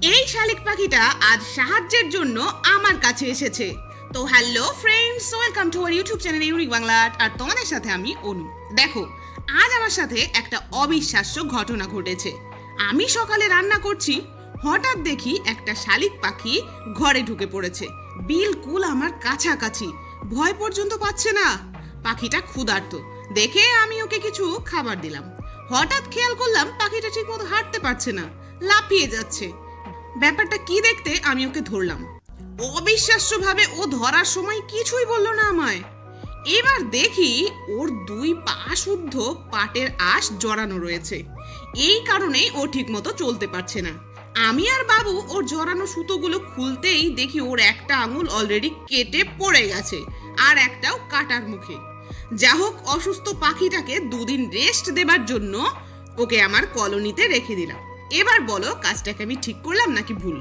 এই শালিক পাখিটা আজ সাহায্যের জন্য আমার কাছে এসেছে। তো hello friends, welcome to our YouTube channel unique Bangla. আর তোমাদের সাথে আমি অনু। দেখো, আজ আমার সাথে একটা অবিশ্বাস্য ঘটনা ঘটেছে। আমি সকালে রান্না করছি, হঠাৎ দেখি একটা শালিক পাখি ঘরে ঢুকে পড়েছে, বিলকুল আমার কাছাকাছি। ভয় পর্যন্ত পাচ্ছে না। পাখিটা ক্ষুধার্ত দেখে আমি ওকে কিছু খাবার দিলাম। হঠাৎ খেয়াল করলাম পাখিটা ঠিকমতো হাঁটতে পারছে না, লাফিয়ে যাচ্ছে। ব্যাপারটা কি দেখতে আমি ওকে ধরলাম। অবিশ্বাস্যভাবে ও ধরার সময় কিছুই বলল না আমায়। এবার দেখি ওর দুই পা শুদ্ধ পাটের আঁশ জড়ানো রয়েছে। এই কারণেই ও ঠিকমতো চলতে পারছে না। আমি আর বাবু ওর জড়ানো সুতোগুলো খুলতেই দেখি ওর একটা আঙুল অলরেডি কেটে পড়ে গেছে, আর একটাও কাটার মুখে। যা হোক, অসুস্থ পাখিটাকে 2 দিন রেস্ট দেবার জন্য ওকে আমার কলোনিতে রেখে দিলাম। এবার বলো, কাজটাকে আমি ঠিক করলাম নাকি ভুল?